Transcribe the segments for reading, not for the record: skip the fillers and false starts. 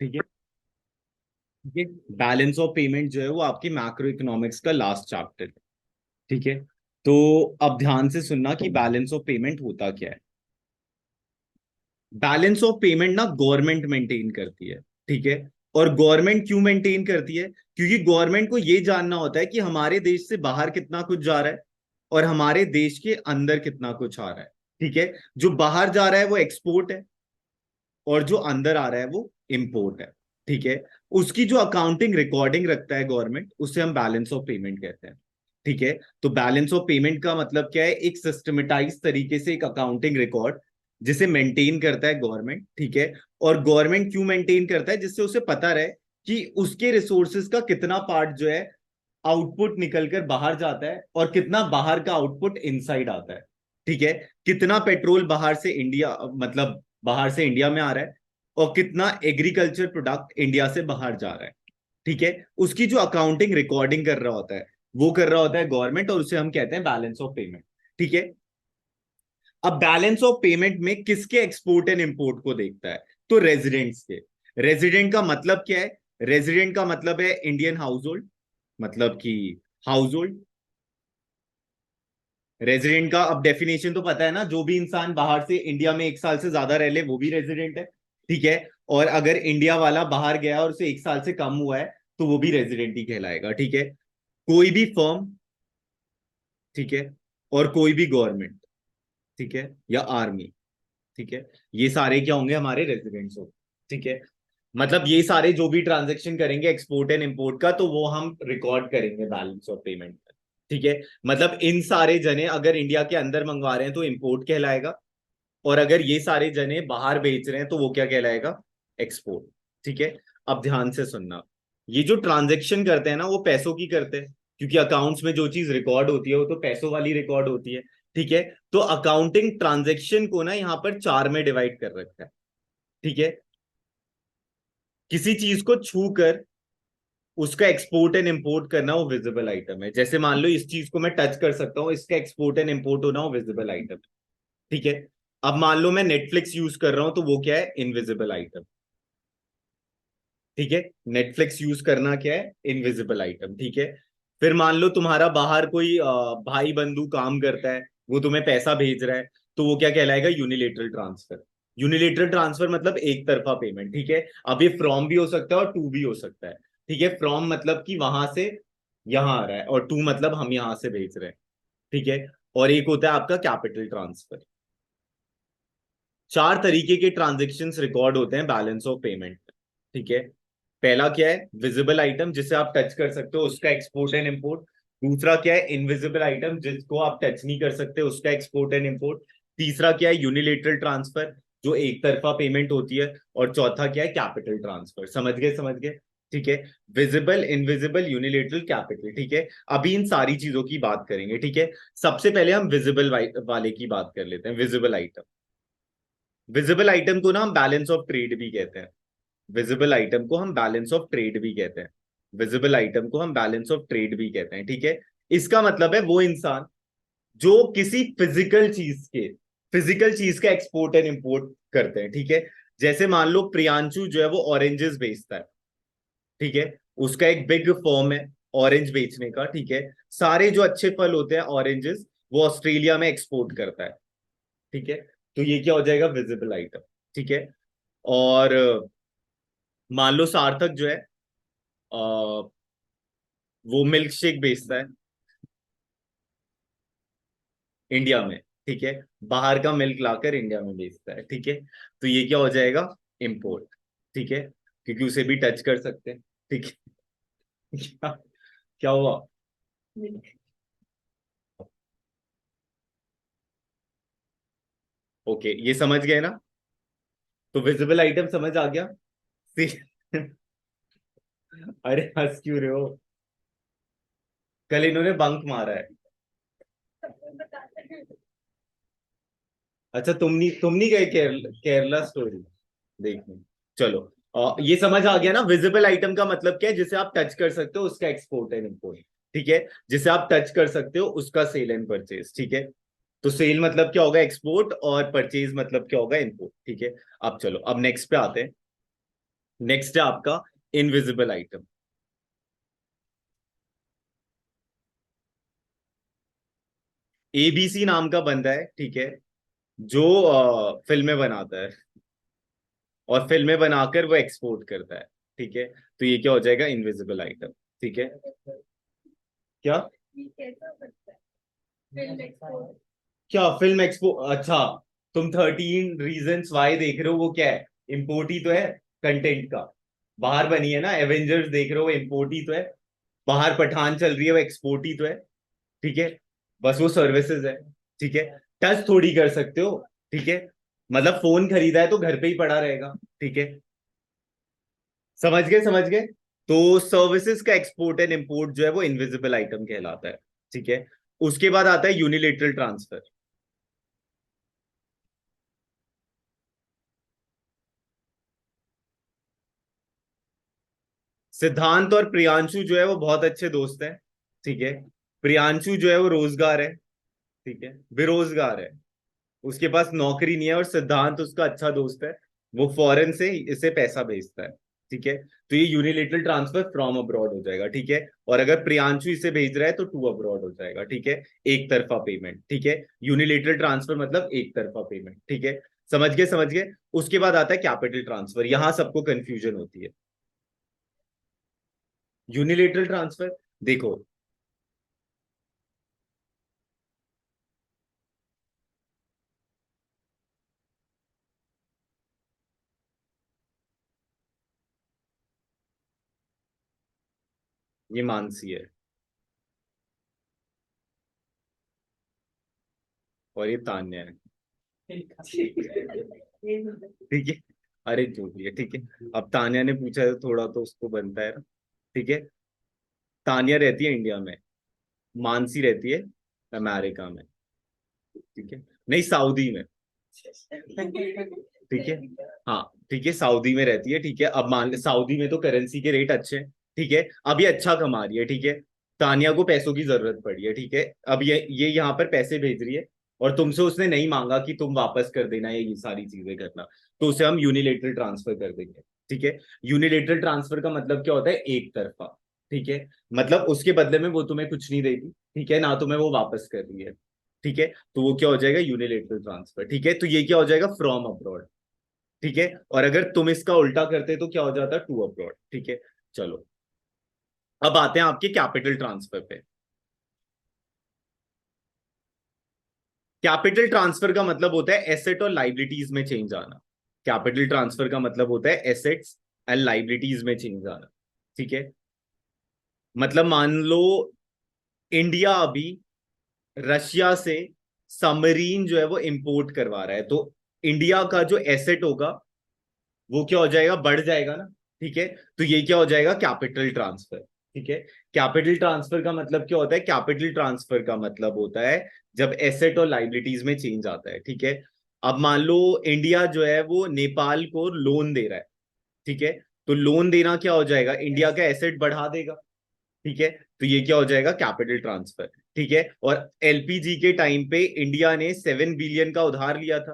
ठीक है। ठीक है, बैलेंस ऑफ पेमेंट जो है वो आपकी मैक्रो इकोनॉमिक्स का लास्ट चैप्टर है। ठीक है। तो अब ध्यान से सुनना कि बैलेंस ऑफ पेमेंट होता क्या है। बैलेंस ऑफ पेमेंट ना गवर्नमेंट मेंटेन करती है। ठीक है। और गवर्नमेंट क्यों मेंटेन करती है? क्योंकि गवर्नमेंट को यह जानना होता है कि हमारे देश से बाहर कितना कुछ जा रहा है और हमारे देश के अंदर कितना कुछ आ रहा है। ठीक है। जो बाहर जा रहा है वो एक्सपोर्ट है और जो अंदर आ रहा है वो इंपोर्ट है। ठीक है। उसकी जो अकाउंटिंग रिकॉर्डिंग रखता है गवर्नमेंट, उसे हम बैलेंस ऑफ पेमेंट कहते हैं। ठीक है। तो बैलेंस ऑफ पेमेंट का मतलब क्या है? एक सिस्टमेटाइज तरीके से एक अकाउंटिंग रिकॉर्ड जिसे मेंटेन करता है गवर्नमेंट। ठीक है। और गवर्नमेंट क्यों मेंटेन करता है? जिससे उसे पता रहे कि उसके रिसोर्सेज का कितना पार्ट जो है आउटपुट निकलकर बाहर जाता है और कितना बाहर का आउटपुट इनसाइड आता है। ठीक है। कितना पेट्रोल बाहर से इंडिया, मतलब बाहर से इंडिया में आ रहा है, और कितना एग्रीकल्चर प्रोडक्ट इंडिया से बाहर जा रहा है। ठीक है। उसकी जो अकाउंटिंग रिकॉर्डिंग कर रहा होता है वो कर रहा होता है गवर्नमेंट, और उसे हम कहते हैं बैलेंस ऑफ पेमेंट। ठीक है। अब बैलेंस ऑफ पेमेंट में किसके एक्सपोर्ट एंड इंपोर्ट को देखता है? तो रेजिडेंट्स के। रेजिडेंट का मतलब क्या है? रेजिडेंट का मतलब है इंडियन हाउस होल्ड, मतलब कि हाउस होल्ड। रेजिडेंट का अब डेफिनेशन तो पता है ना, जो भी इंसान बाहर से इंडिया में 1 साल से ज्यादा रह ले वो भी रेजिडेंट है। ठीक है। और अगर इंडिया वाला बाहर गया और उसे 1 साल से कम हुआ है तो वो भी रेजिडेंट ही कहलाएगा। ठीक है। कोई भी फर्म, ठीक है, और कोई भी गवर्नमेंट, ठीक है, या आर्मी, ठीक है, ये सारे क्या होंगे? हमारे रेजिडेंट्स होंगे। ठीक है। मतलब ये सारे जो भी ट्रांजेक्शन करेंगे एक्सपोर्ट एंड इंपोर्ट का, तो वो हम रिकॉर्ड करेंगे बैलेंस ऑफ पेमेंट। ठीक है। मतलब इन सारे जने अगर इंडिया के अंदर मंगवा रहे हैं तो इंपोर्ट कहलाएगा, और अगर ये सारे जने बाहर बेच रहे हैं तो वो क्या कहलाएगा? एक्सपोर्ट। ठीक है। अब ध्यान से सुनना, ये जो ट्रांजेक्शन करते हैं ना वो पैसों की करते हैं, क्योंकि अकाउंट्स में जो चीज रिकॉर्ड होती है वो तो पैसों वाली रिकॉर्ड होती है। ठीक है। तो अकाउंटिंग ट्रांजेक्शन को ना यहाँ पर 4 में डिवाइड कर रखा है। ठीक है। किसी चीज को छू कर उसका एक्सपोर्ट एंड इंपोर्ट करना वो विजिबल आइटम है। जैसे मान लो इस चीज को मैं टच कर सकता हूँ, इसका एक्सपोर्ट एंड इंपोर्ट होना वो विजिबल आइटम है। ठीक है। अब मान लो मैं नेटफ्लिक्स यूज कर रहा हूं तो वो क्या है? Invisible item. ठीक है। नेटफ्लिक्स यूज करना क्या है? Invisible item. ठीक है। फिर मान लो तुम्हारा बाहर कोई भाई बंधु काम करता है, वो तुम्हें पैसा भेज रहा है, तो वो क्या कहलाएगा? Unilateral transfer. यूनिलेटरल ट्रांसफर मतलब एक तरफा पेमेंट। ठीक है। अब ये फ्रॉम भी हो सकता है और टू भी हो सकता है। ठीक है। फ्रॉम मतलब कि वहां से यहां आ रहा है, और टू मतलब हम यहां से भेज रहे हैं। ठीक है। और एक होता है आपका कैपिटल ट्रांसफर। 4 तरीके के ट्रांजेक्शन्स रिकॉर्ड होते हैं बैलेंस ऑफ पेमेंट। ठीक है। पहला क्या है? विजिबल आइटम, जिसे आप टच कर सकते हो, उसका एक्सपोर्ट एंड इंपोर्ट। दूसरा क्या है? इनविजिबल आइटम, जिसको आप टच नहीं कर सकते, उसका एक्सपोर्ट एंड इंपोर्ट। तीसरा क्या है? यूनिलेटरल ट्रांसफर, जो एक तरफा पेमेंट होती है। और चौथा क्या है? Capital transfer. समझ गए? समझ गए? ठीक है। Visible, invisible, unilateral, capital. ठीक है। अभी इन सारी चीजों की बात करेंगे। ठीक है। सबसे पहले हम विजिबल वाले की बात कर लेते हैं, विजिबल आइटम। विजिबल आइटम को ना हम बैलेंस ऑफ ट्रेड भी कहते हैं। विजिबल आइटम को हम बैलेंस ऑफ ट्रेड भी कहते हैं। विजिबल आइटम को हम बैलेंस ऑफ ट्रेड भी कहते हैं। ठीक है। इसका मतलब है वो इंसान जो किसी फिजिकल चीज का एक्सपोर्ट एंड इंपोर्ट करते हैं। ठीक है। जैसे मान लो प्रियांशु जो है वो ऑरेंजेस बेचता है। ठीक है। उसका एक बिग फॉर्म है ऑरेंज बेचने का। ठीक है। सारे जो अच्छे फल होते हैं ऑरेंजेस, वो ऑस्ट्रेलिया में एक्सपोर्ट करता है। ठीक है। तो ये क्या हो जाएगा? Visible item. ठीक है। और मान लो सार्थक जो है वो मिल्क शेक बेचता है इंडिया में। ठीक है। बाहर का मिल्क लाकर इंडिया में बेचता है। ठीक है। तो ये क्या हो जाएगा? इम्पोर्ट। ठीक है। क्योंकि उसे भी टच कर सकते हैं। ठीक है। क्या, क्या हुआ? ओके, ये समझ गए ना? तो विजिबल आइटम समझ आ गया? अरे हंस क्यों रहे हो? कल इन्होंने बंक मारा है। अच्छा, तुम नहीं गए केरला स्टोरी देखने? चलो, ये समझ आ गया ना? विजिबल आइटम का मतलब क्या है? जिसे आप टच कर सकते हो उसका एक्सपोर्ट एंड इंपोर्ट। ठीक है। जिसे आप टच कर सकते हो उसका सेल एंड परचेज। ठीक है। तो सेल मतलब क्या होगा? एक्सपोर्ट, और परचेज मतलब क्या होगा? इंपोर्ट। ठीक है। अब चलो, अब नेक्स्ट पे आते हैं। नेक्स्ट है आपका इनविजिबल आइटम। एबीसी नाम का बंदा है, ठीक है, जो फिल्में बनाता है और फिल्में बनाकर वो एक्सपोर्ट करता है, ठीक है। तो ये क्या हो जाएगा, इनविजिबल आइटम, ठीक है। क्या क्या फिल्म एक्सपो, अच्छा, तुम 13 रीजन्स वाई देख रहे हो, वो क्या है, इम्पोर्ट ही तो है कंटेंट का। बाहर बनी है ना, एवेंजर्स देख रहे हो, इम्पोर्ट ही तो है। बाहर पठान चल रही है, वो एक्सपोर्ट ही तो है, ठीक है। बस वो सर्विसेज है, ठीक है। टच थोड़ी कर सकते हो, ठीक है। मतलब फोन खरीदा है तो घर पे ही पड़ा रहेगा, ठीक है। समझ गए, समझ गए। तो सर्विसेज का एक्सपोर्ट एंड इंपोर्ट जो है वो इनविजिबल आइटम कहलाता है, ठीक है। उसके बाद आता है यूनिलेटरल ट्रांसफर। सिद्धांत और प्रियांशु जो है वो बहुत अच्छे दोस्त हैं, ठीक है। प्रियांशु जो है वो रोजगार है, ठीक है, बेरोजगार है, उसके पास नौकरी नहीं है, और सिद्धांत उसका अच्छा दोस्त है, वो फॉरेन से इसे पैसा भेजता है, ठीक है। तो ये यूनिलेटरल ट्रांसफर फ्रॉम अब्रॉड हो जाएगा, ठीक है। और अगर प्रियांशु इसे भेज रहा है तो टू अब्रॉड हो जाएगा, ठीक है। एक तरफा पेमेंट, ठीक है। यूनिलेटरल ट्रांसफर मतलब एक तरफा पेमेंट, ठीक है। समझ गए, समझ गए। उसके बाद आता है कैपिटल ट्रांसफर, यहां सबको कंफ्यूजन होती है। यूनिलेटरल ट्रांसफर, देखो, ये मानसी है और ये तान्या है, ठीक है। अरे जो भी है, ठीक है। अब तान्या ने पूछा है तो थोड़ा तो उसको बनता है ना, ठीक है। तान्या रहती है इंडिया में, मानसी रहती है अमेरिका में, ठीक है, नहीं सऊदी में, ठीक है। हाँ, ठीक है, सऊदी में रहती है, ठीक है। अब मान ले सऊदी में तो करेंसी के रेट अच्छे हैं, ठीक है। अब ये अच्छा कमा रही है, ठीक है। तानिया को पैसों की जरूरत पड़ी है, ठीक है। अब ये यहाँ पर पैसे भेज रही है, और तुमसे उसने नहीं मांगा कि तुम वापस कर देना ये सारी चीजें करना, तो उसे हम यूनिलेटरल ट्रांसफर कर देंगे, ठीक है। यूनिलेटरल ट्रांसफर का मतलब क्या होता है, एक तरफा, ठीक है। मतलब उसके बदले में वो तुम्हें कुछ नहीं देगी, ठीक है, ना तुम्हें वो वापस कर रही है, ठीक है। तो वो क्या हो जाएगा, यूनिलेटरल ट्रांसफर, ठीक है। तो ये क्या हो जाएगा, फ्रॉम अब्रॉड, ठीक है। और अगर तुम इसका उल्टा करते तो क्या हो जाता, टू अब्रॉड, ठीक है। चलो, अब आते हैं आपके कैपिटल ट्रांसफर पे। कैपिटल ट्रांसफर का मतलब होता है एसेट और लाइबिलिटीज में चेंज आना। कैपिटल ट्रांसफर का मतलब होता है एसेट्स एंड लाइबिलिटीज में चेंज आना, ठीक है। मतलब मान लो इंडिया अभी रशिया से सबमरीन जो है वो इंपोर्ट करवा रहा है, तो इंडिया का जो एसेट होगा वो क्या हो जाएगा, बढ़ जाएगा ना, ठीक है। तो ये क्या हो जाएगा, कैपिटल ट्रांसफर, ठीक है। कैपिटल ट्रांसफर का मतलब क्या होता है, कैपिटल ट्रांसफर का मतलब होता है जब एसेट और लाइबिलिटीज में चेंज आता है, ठीक है। अब मान लो इंडिया जो है वो नेपाल को लोन दे रहा है, ठीक है। तो लोन देना क्या हो जाएगा, इंडिया का एसेट बढ़ा देगा, ठीक है। तो ये क्या हो जाएगा, कैपिटल ट्रांसफर, ठीक है। और एलपीजी के टाइम पे इंडिया ने 7 बिलियन का उधार लिया था,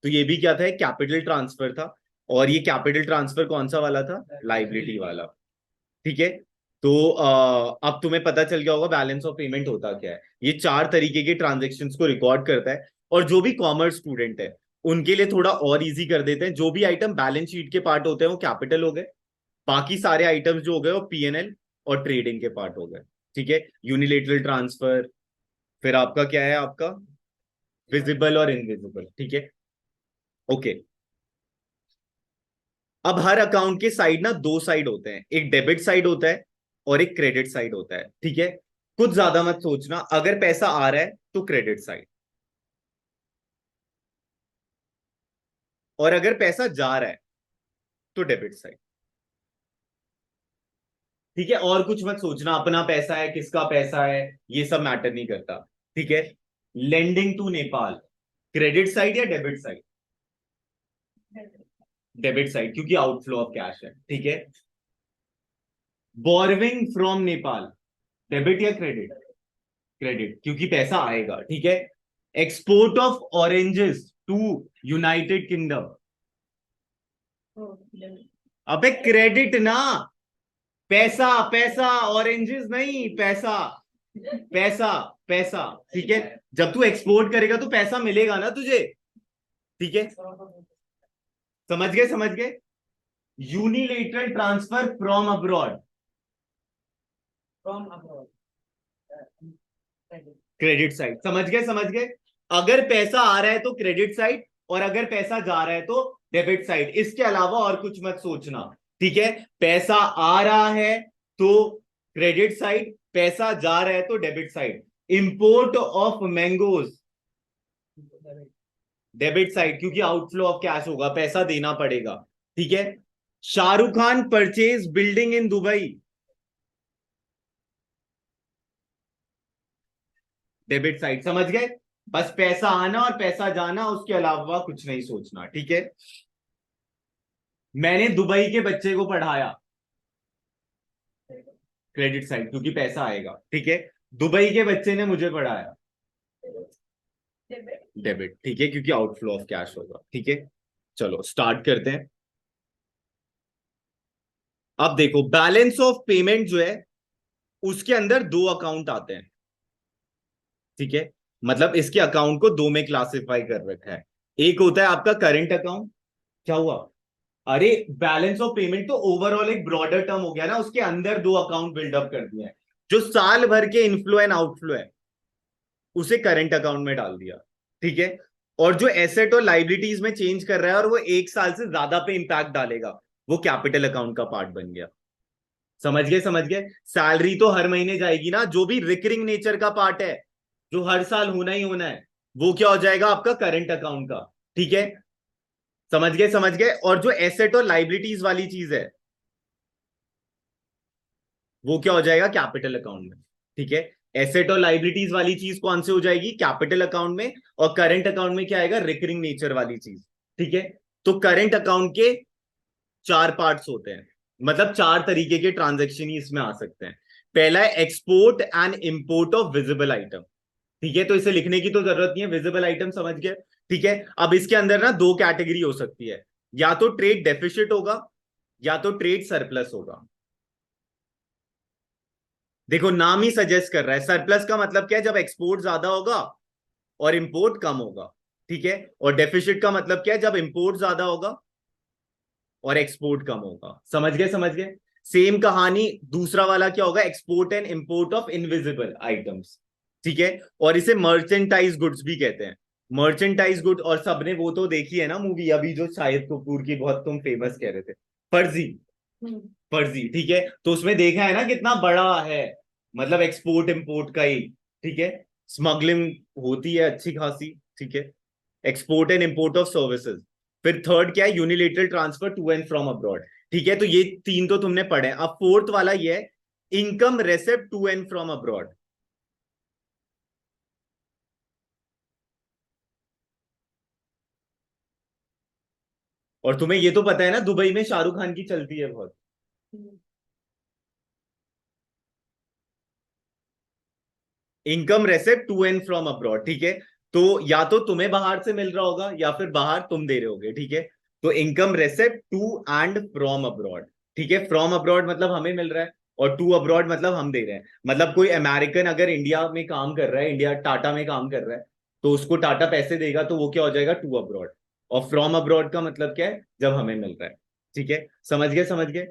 तो ये भी क्या था, कैपिटल ट्रांसफर था। और ये कैपिटल ट्रांसफर कौन सा वाला था, लाइबिलिटी वाला, ठीक है। तो अब तुम्हें पता चल गया होगा बैलेंस ऑफ पेमेंट होता क्या है। ये चार तरीके के ट्रांजेक्शन्स को रिकॉर्ड करता है, और जो भी कॉमर्स स्टूडेंट है उनके लिए थोड़ा और इजी कर देते हैं। जो भी आइटम बैलेंस शीट के पार्ट होते हैं वो कैपिटल हो गए, बाकी सारे आइटम्स जो हो गए वो पीएनएल और ट्रेडिंग के पार्ट हो गए, ठीक है। यूनिलेटरल ट्रांसफर, फिर आपका क्या है, आपका विजिबल और इनविजिबल, ठीक है। ओके। अब हर अकाउंट के साइड ना दो साइड होते हैं, एक डेबिट साइड होता है और एक क्रेडिट साइड होता है, ठीक है। कुछ ज्यादा मत सोचना, अगर पैसा आ रहा है तो क्रेडिट साइड, और अगर पैसा जा रहा है तो डेबिट साइड, ठीक है। और कुछ मत सोचना, अपना पैसा है किसका पैसा है ये सब मैटर नहीं करता, ठीक है। Lending to Nepal, credit side या डेबिट साइड, डेबिट साइड, क्योंकि आउटफ्लो ऑफ कैश है, ठीक है। बोरविंग फ्रॉम नेपाल, डेबिट या क्रेडिट, क्रेडिट, क्योंकि पैसा आएगा, ठीक है। Export of oranges to United Kingdom, अबे क्रेडिट ना, पैसा पैसा, ऑरेंजेस नहीं, पैसा पैसा पैसा। ठीक है, जब तू एक्सपोर्ट करेगा तो पैसा मिलेगा ना तुझे। ठीक है, समझ गए समझ गए। Unilateral transfer from abroad, credit side, समझ गए समझ गए। अगर पैसा आ रहा है तो क्रेडिट साइड, और अगर पैसा जा रहा है तो डेबिट साइड। इसके अलावा और कुछ मत सोचना। ठीक है, पैसा आ रहा है तो क्रेडिट साइड, पैसा जा रहा है तो debit side. Import of mangoes, debit side, क्योंकि आउटफ्लो ऑफ कैश होगा, पैसा देना पड़ेगा। ठीक है, Shahrukh Khan purchase building in Dubai, debit side, समझ गए। बस पैसा आना और पैसा जाना, उसके अलावा कुछ नहीं सोचना। ठीक है, मैंने दुबई के बच्चे को पढ़ाया, क्रेडिट साइड, क्योंकि पैसा आएगा। ठीक है, दुबई के बच्चे ने मुझे पढ़ाया, डेबिट। ठीक है, क्योंकि आउटफ्लो ऑफ कैश होगा। ठीक है, चलो स्टार्ट करते हैं। अब देखो, बैलेंस ऑफ पेमेंट जो है उसके अंदर दो अकाउंट आते हैं। ठीक है, मतलब इसके अकाउंट को दो में क्लासिफाई कर रखा है। एक होता है आपका करंट अकाउंट। क्या हुआ? अरे, बैलेंस ऑफ पेमेंट तो ओवरऑल एक ब्रॉडर टर्म हो गया ना, उसके अंदर दो अकाउंट बिल्डअप कर दिए हैं। जो साल भर के इनफ्लो एंड आउटफ्लो है उसे करंट अकाउंट में डाल दिया। ठीक है, और जो एसेट और लाइबिलिटीज में चेंज कर रहा है और वो एक साल से ज्यादा पे इंपैक्ट डालेगा, वो कैपिटल अकाउंट का पार्ट बन गया। समझ गए समझ गए। सैलरी तो हर महीने जाएगी ना, जो भी रिकरिंग नेचर का पार्ट है, जो हर साल होना ही होना है, वो क्या हो जाएगा आपका करंट अकाउंट का। ठीक है, समझ गए समझ गए। और जो एसेट और लाइबिलिटीज वाली चीज है वो क्या हो जाएगा कैपिटल अकाउंट में। ठीक है, एसेट और लाइबिलिटीज वाली चीज कौन से हो जाएगी कैपिटल अकाउंट में, और करंट अकाउंट में क्या आएगा रिकरिंग नेचर वाली चीज। ठीक है, तो करंट अकाउंट के चार पार्ट्स होते हैं, मतलब चार तरीके के ट्रांजेक्शन ही इसमें आ सकते हैं। पहला है export and import of visible item. ठीक है, तो इसे लिखने की तो जरूरत नहीं है, विजिबल आइटम समझ गए। ठीक है, अब इसके अंदर ना दो कैटेगरी हो सकती है, या तो ट्रेड डेफिसिट होगा या तो ट्रेड सरप्लस होगा। देखो, नाम ही सजेस्ट कर रहा है, सरप्लस का मतलब क्या है, जब एक्सपोर्ट ज्यादा होगा और इंपोर्ट कम होगा। ठीक है, और डेफिसिट का मतलब क्या है, जब इंपोर्ट ज्यादा होगा और एक्सपोर्ट कम होगा। समझ गए समझ गए। सेम कहानी दूसरा वाला क्या होगा, export and import of invisible items. ठीक है, और इसे मर्चेंटाइज गुड्स भी कहते हैं। मर्चेंटाइज गुड, और सबने वो तो देखी है ना मूवी अभी, जो शाहिद कपूर की, बहुत तुम फेमस कह रहे थे, फर्जी। फर्जी, ठीक है, तो उसमें देखा है ना कितना बड़ा है, मतलब एक्सपोर्ट इंपोर्ट का ही। ठीक है, स्मगलिंग होती है अच्छी खासी। ठीक है, export and import of services. फिर थर्ड क्या है, unilateral transfer to and from abroad. ठीक है, तो ये तीन तो तुमने पढ़े। अब फोर्थ वाला ये है, income receipt to and from abroad. और तुम्हें ये तो पता है ना, दुबई में शाहरुख खान की चलती है बहुत। Income receipt to and from abroad. ठीक है, तो या तो तुम्हें बाहर से मिल रहा होगा या फिर बाहर तुम दे रहे होगे। ठीक है, तो income receipt to and from abroad. ठीक है, फ्रॉम अब्रॉड मतलब हमें मिल रहा है, और टू अब्रॉड मतलब हम दे रहे हैं। मतलब कोई अमेरिकन अगर इंडिया में काम कर रहा है, इंडिया टाटा में काम कर रहा है, तो उसको टाटा पैसे देगा, तो वो क्या हो जाएगा टू अब्रॉड। और फ्रॉम अब्रॉड का मतलब क्या है, जब हमें मिल रहा है। ठीक है, समझ गए समझ गए।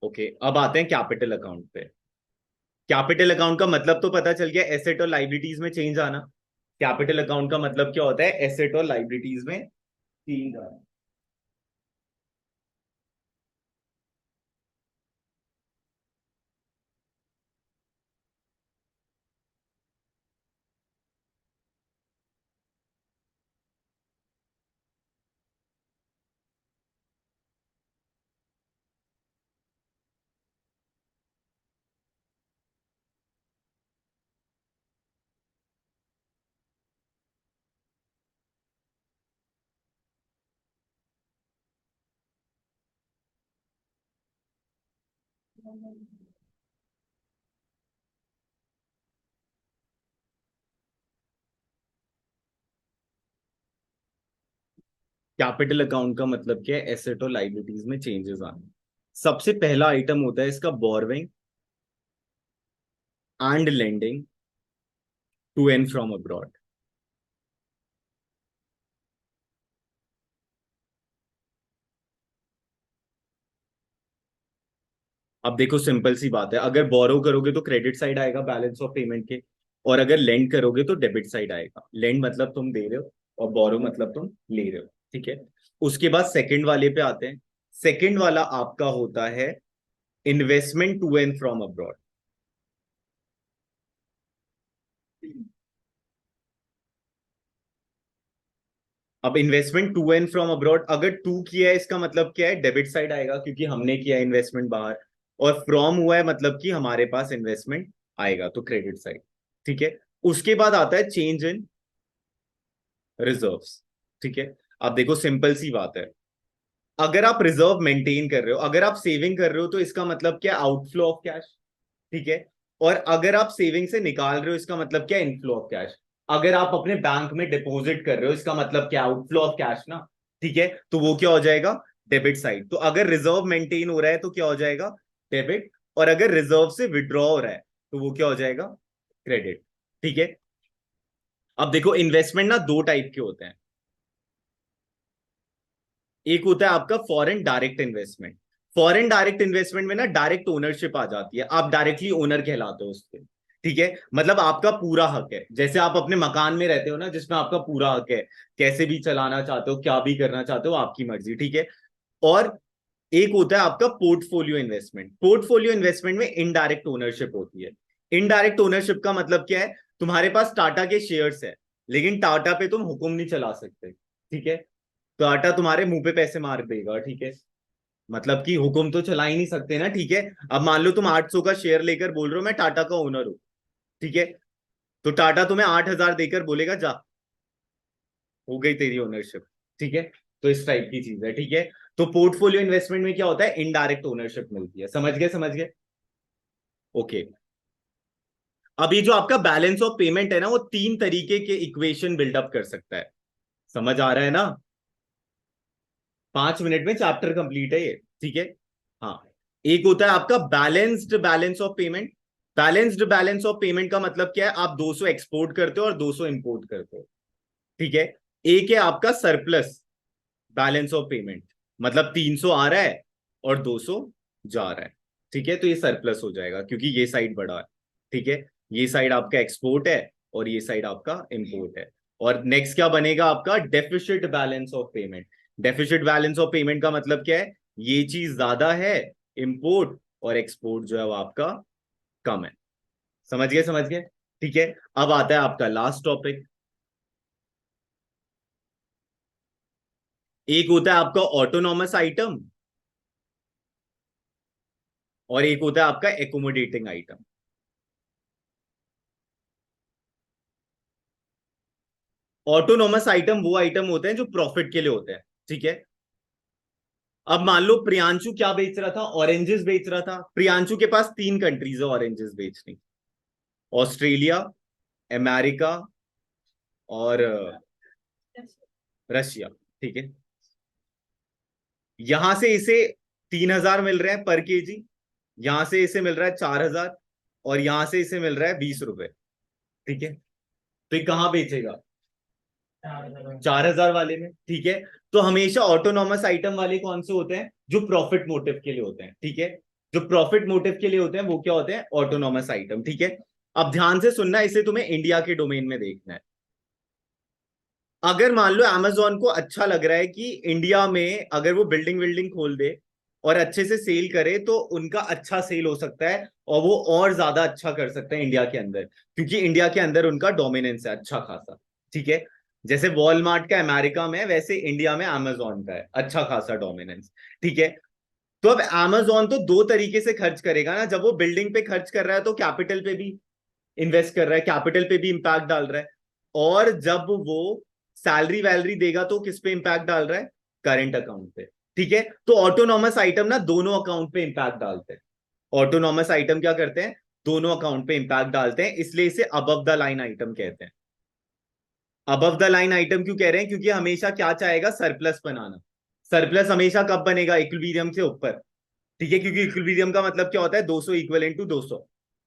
ओके, अब आते हैं कैपिटल अकाउंट पे। कैपिटल अकाउंट का मतलब तो पता चल गया, एसेट और लाइबिलिटीज में चेंज आना। कैपिटल अकाउंट का मतलब क्या होता है, एसेट और लाइबिलिटीज में चेंज आना। कैपिटल अकाउंट का मतलब क्या है? एसेट और लाइबिलिटीज में चेंजेस आने। सबसे पहला आइटम होता है इसका borrowing and lending to and from abroad. अब देखो सिंपल सी बात है, अगर बोरो करोगे तो क्रेडिट साइड आएगा बैलेंस ऑफ पेमेंट के, और अगर लेंड करोगे तो डेबिट साइड आएगा। लेंड मतलब तुम दे रहे हो और बोरो मतलब तुम ले रहे हो, ठीक है। उसके बाद सेकंड वाले पे आते हैं। सेकंड वाला आपका होता है investment to and from abroad. अब investment to and from abroad, अगर टू किया है इसका मतलब क्या है? डेबिट साइड आएगा क्योंकि हमने किया इन्वेस्टमेंट बाहर, और फ्रॉम हुआ है मतलब कि हमारे पास इन्वेस्टमेंट आएगा, तो क्रेडिट साइड, ठीक है। उसके बाद आता है चेंज इन रिजर्व्स, ठीक है। अब देखो सिंपल सी बात है, अगर आप रिजर्व मेंटेन कर रहे हो, अगर आप सेविंग कर रहे हो, तो इसका मतलब क्या? आउटफ्लो ऑफ कैश, ठीक है। और अगर आप सेविंग से निकाल रहे हो, इसका मतलब क्या? Inflow of cash. अगर आप अपने बैंक में डिपॉजिट कर रहे हो, इसका मतलब क्या? आउटफ्लो ऑफ कैश ना, ठीक है। तो वो क्या हो जाएगा? Debit side. तो अगर रिजर्व मेंटेन हो रहा है तो क्या हो जाएगा? डेबिट। और अगर रिजर्व से विड्रॉ हो रहा है तो वो क्या हो जाएगा? क्रेडिट, ठीक है। अब देखो इन्वेस्टमेंट ना दो टाइप के होते हैं। एक होता है आपका foreign direct investment. Foreign direct investment में ना डायरेक्ट ओनरशिप आ जाती है, आप डायरेक्टली ओनर कहलाते हो उसके, ठीक है। मतलब आपका पूरा हक है, जैसे आप अपने मकान में रहते हो ना, जिसमें आपका पूरा हक है, कैसे भी चलाना चाहते हो, क्या भी करना चाहते हो, आपकी मर्जी, ठीक है। और एक होता है आपका पोर्टफोलियो इन्वेस्टमेंट। पोर्टफोलियो इन्वेस्टमेंट में इनडायरेक्ट ओनरशिप होती है। इनडायरेक्ट ओनरशिप का मतलब क्या है? तुम्हारे पास टाटा के शेयर्स है, लेकिन टाटा पे तुम हुक्म नहीं चला सकते, ठीक है। टाटा तुम्हारे मुंह पे पैसे मार देगा, ठीक है। मतलब कि हुक्म तो चला ही नहीं सकते ना, ठीक है। अब मान लो तुम 800 का शेयर लेकर बोल रहे हो मैं टाटा का ओनर हूं, ठीक है। तो टाटा तुम्हें 8,000 देकर बोलेगा जा, हो गई तेरी ओनरशिप, ठीक है। तो इस टाइप की चीज है, ठीक है। तो पोर्टफोलियो इन्वेस्टमेंट में क्या होता है? इनडायरेक्ट ओनरशिप मिलती है। समझ गए? समझ गए? ओके। अब ये जो आपका बैलेंस ऑफ पेमेंट है ना, वो तीन तरीके के इक्वेशन बिल्डअप कर सकता है। समझ आ रहा है ना? 5 मिनट में चैप्टर कंप्लीट है ये, ठीक है। हाँ। एक होता है आपका balanced balance of payment. Balanced balance of payment का मतलब क्या है? आप 200 एक्सपोर्ट करते हो और 200 इंपोर्ट करते हो, ठीक है। एक है आपका सरप्लस बैलेंस ऑफ पेमेंट, मतलब 300 आ रहा है और 200 जा रहा है, ठीक है। तो ये सरप्लस हो जाएगा क्योंकि ये साइड बड़ा है, ठीक है। ये साइड आपका एक्सपोर्ट है और ये साइड आपका इंपोर्ट है। और नेक्स्ट क्या बनेगा आपका? Deficit balance of payment. Deficit balance of payment का मतलब क्या है? ये चीज ज्यादा है, इंपोर्ट, और एक्सपोर्ट जो है वो आपका कम है। समझ गए? समझ गए? ठीक है। अब आता है आपका लास्ट टॉपिक। एक होता है आपका ऑटोनॉमस आइटम और एक होता है आपका एकोमोडेटिंग आइटम। ऑटोनोमस आइटम वो आइटम होते हैं जो प्रॉफिट के लिए होते हैं, ठीक है। अब मान लो प्रियांशु क्या बेच रहा था? ऑरेंजेस बेच रहा था। प्रियांशु के पास 3 कंट्रीज है ऑरेंजेस बेचने: ऑस्ट्रेलिया, अमेरिका और रशिया, ठीक है। यहां से इसे 3,000 मिल रहे हैं पर केजी, यहां से इसे मिल रहा है 4,000, और यहां से इसे मिल रहा है 20 रुपए, ठीक है। तो ये कहां बेचेगा? 4,000 वाले में, ठीक है। तो हमेशा ऑटोनॉमस आइटम वाले कौन से होते हैं? जो प्रॉफिट मोटिव के लिए होते हैं, ठीक है। जो प्रॉफिट मोटिव के लिए होते हैं वो क्या होते हैं? ऑटोनॉमस आइटम, ठीक है। अब ध्यान से सुनना, इसे तुम्हें इंडिया के डोमेन में देखना है। अगर मान लो अमेजोन को अच्छा लग रहा है कि इंडिया में अगर वो बिल्डिंग विल्डिंग खोल दे और अच्छे से सेल करे तो उनका अच्छा सेल हो सकता है, और वो और ज्यादा अच्छा कर सकते हैं इंडिया के अंदर, क्योंकि इंडिया के अंदर उनका डोमिनेंस है अच्छा खासा, ठीक है। जैसे वॉलमार्ट का अमेरिका में है, वैसे इंडिया में अमेजोन का है अच्छा खासा डोमिनेंस, ठीक है। तो अब अमेजोन तो दो तरीके से खर्च करेगा ना, जब वो बिल्डिंग पे खर्च कर रहा है तो कैपिटल पे भी इन्वेस्ट कर रहा है, कैपिटल पे भी इंपैक्ट डाल रहा है। और जब वो सैलरी वैलरी देगा तो किस पे इंपैक्ट डाल रहा है? करंट अकाउंट पे, ठीक है। तो ऑटोनॉमस आइटम ना दोनों अकाउंट पे इंपैक्ट डालते हैं। ऑटोनॉमस आइटम क्या करते हैं? दोनों अकाउंट पे इंपैक्ट डालते हैं, इसलिए इसे अबव द लाइन आइटम कहते हैं। अबव द लाइन आइटम क्यों कह रहे हैं? क्योंकि हमेशा क्या चाहेगा? सरप्लस बनाना। सरप्लस हमेशा कब बनेगा? इक्विलिब्रियम से ऊपर। ठीक है, क्योंकि इक्विलिब्रियम का मतलब क्या होता है? 200 इक्वल टू 200।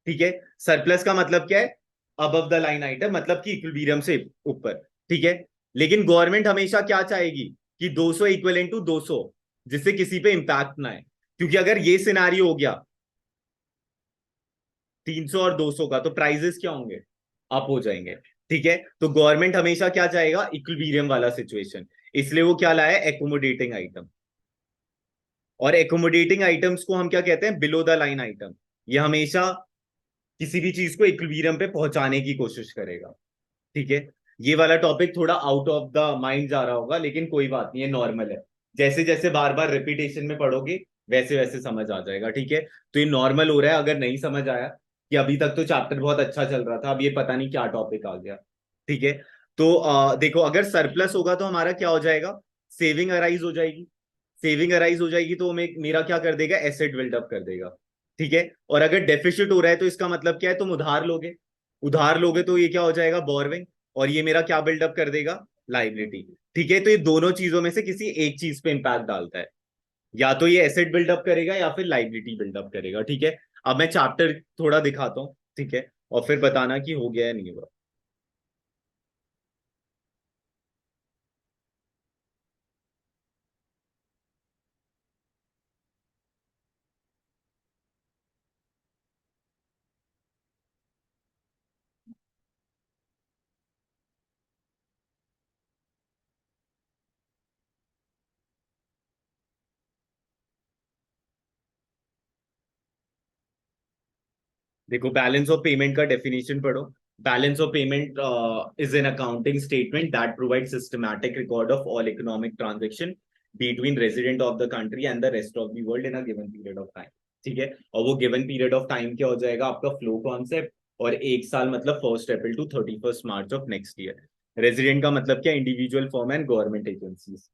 ठीक है, सरप्लस का मतलब क्या है? अबव द लाइन आइटम, मतलब कि इक्विलिब्रियम से ऊपर। ठीक है, लेकिन गवर्नमेंट हमेशा क्या चाहेगी? कि 200 इक्वल टू 200, जिससे किसी पे इंपैक्ट ना आए। क्योंकि अगर ये सिनारियो हो गया 300 और 200 का, तो प्राइजेस क्या होंगे? अप हो जाएंगे। ठीक है, तो गवर्नमेंट हमेशा क्या चाहेगा? इक्विलिब्रियम वाला सिचुएशन। इसलिए वो क्या लाया? Accommodating item. और एकोमोडेटिंग आइटम्स को हम क्या कहते हैं? Below the line item. ये हमेशा किसी भी चीज को इक्विलिब्रियम पे पहुंचाने की कोशिश करेगा। ठीक है, ये वाला टॉपिक थोड़ा आउट ऑफ द माइंड जा रहा होगा, लेकिन कोई बात नहीं, है नॉर्मल है। जैसे जैसे बार बार रिपीटेशन में पढ़ोगे, वैसे वैसे समझ आ जाएगा। ठीक है, तो ये नॉर्मल हो रहा है। अगर नहीं समझ आया कि अभी तक तो चैप्टर बहुत अच्छा चल रहा था, अब ये पता नहीं क्या टॉपिक आ गया। ठीक है, तो देखो, अगर सरप्लस होगा तो हमारा क्या हो जाएगा? सेविंग अराइज हो जाएगी। सेविंग अराइज हो जाएगी तो मेरा क्या कर देगा? एसेट बिल्डअप कर देगा। ठीक है, और अगर डेफिसिट हो रहा है तो इसका मतलब क्या है? तुम उधार लोगे। उधार लोगे तो ये क्या हो जाएगा? बोरविंग। और ये मेरा क्या बिल्डअप कर देगा? लाइबिलिटी। ठीक है, तो ये दोनों चीजों में से किसी एक चीज पे इंपैक्ट डालता है। या तो ये एसेट बिल्डअप करेगा या फिर लाइबिलिटी बिल्डअप करेगा। ठीक है, अब मैं चैप्टर थोड़ा दिखाता हूँ। ठीक है, और फिर बताना कि हो गया या नहीं हुआ। देखो, बैलेंस ऑफ पेमेंट का डेफिनेशन पढ़ो। Balance of payment is an accounting statement that provide systematic record of all economic transaction between resident of the country and the rest of the world in a given period of time. ठीक है, और वो given period of time क्या हो जाएगा? आपका flow concept. और एक साल मतलब 1 April to 31 March of next year. Resident का मतलब क्या? Individual firm and government agencies.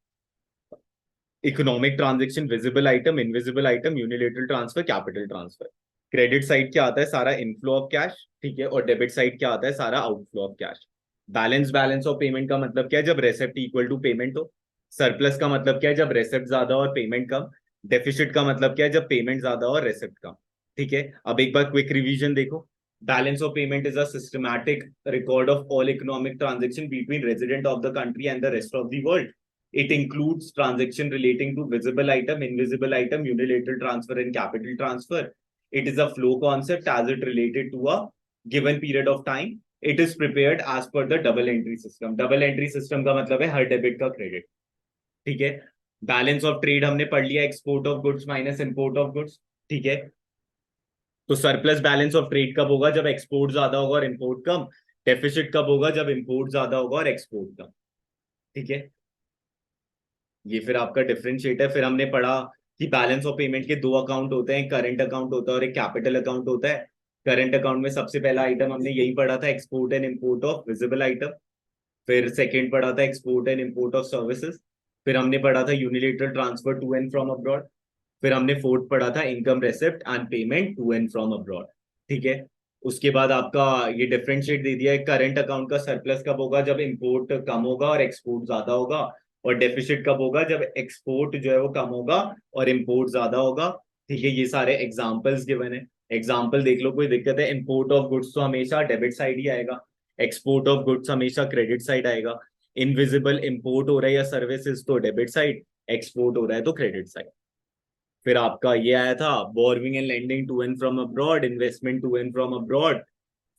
Economic transaction, visible item, invisible item, unilateral transfer, capital transfer. Credit side क्या आता है? सारा इनफ्लो ऑफ कैश। ठीक है, और डेबिट साइड क्या आता है? सारा outflow of cash. Balance of payment का मतलब क्या है? जब रेसेप्ट इक्वल टू पेमेंट हो। सरप्लस का मतलब क्या है? जब रेसेप्ट ज्यादा और पेमेंट कम। डेफिसिट का मतलब क्या है? जब पेमेंट ज्यादा और रेसेप्ट कम। ठीक है, अब एक बार क्विक रिवीजन देखो। Balance of payment is a systematic record of all economic transaction between resident of the country and the rest of the world. It includes transaction relating to visible item, invisible item, unilateral transfer, and capital transfer. It is a flow concept as it related to a given period of time. It is prepared as per the double entry system. Double entry system का मतलब है हर debit का credit. ठीक है, balance of trade हमने पढ़ लिया, export of goods minus import of goods. ठीक है, तो सरप्लस बैलेंस ऑफ ट्रेड कब होगा? जब एक्सपोर्ट ज्यादा होगा और इंपोर्ट कम। डेफिसिट कब होगा? जब इंपोर्ट ज्यादा होगा और एक्सपोर्ट कम। ठीक है, ये फिर आपका डिफरेंशिएट है। फिर हमने पढ़ा कि बैलेंस ऑफ पेमेंट के दो अकाउंट होते हैं, करंट अकाउंट होता है और एक कैपिटल अकाउंट होता है। करंट अकाउंट में सबसे पहला आइटम हमने यही पढ़ा था, export and import of visible item. फिर सेकंड पढ़ा था export and import of services. फिर हमने पढ़ा था unilateral transfer to and from abroad. फिर हमने फोर्थ पढ़ा था income receipt and payment to and from abroad. ठीक है, उसके बाद आपका ये डिफरेंशिएट दे दिया है। करंट अकाउंट का सरप्लस कब होगा? जब इंपोर्ट कम होगा और एक्सपोर्ट ज्यादा होगा। और डेफिसिट कब होगा? जब एक्सपोर्ट जो है वो कम होगा और इंपोर्ट ज्यादा होगा। ठीक है, ये सारे एग्जांपल्स गिवन है। एग्जांपल देख लो, कोई दिक्कत है? इंपोर्ट ऑफ गुड्स तो हमेशा डेबिट साइड ही आएगा। एक्सपोर्ट ऑफ गुड्स हमेशा क्रेडिट साइड आएगा। इनविजिबल इंपोर्ट हो रहा है या सर्विसेज तो डेबिट साइड, एक्सपोर्ट हो रहा है तो क्रेडिट साइड। फिर आपका ये आया था, borrowing and lending to and from abroad, investment to and from abroad,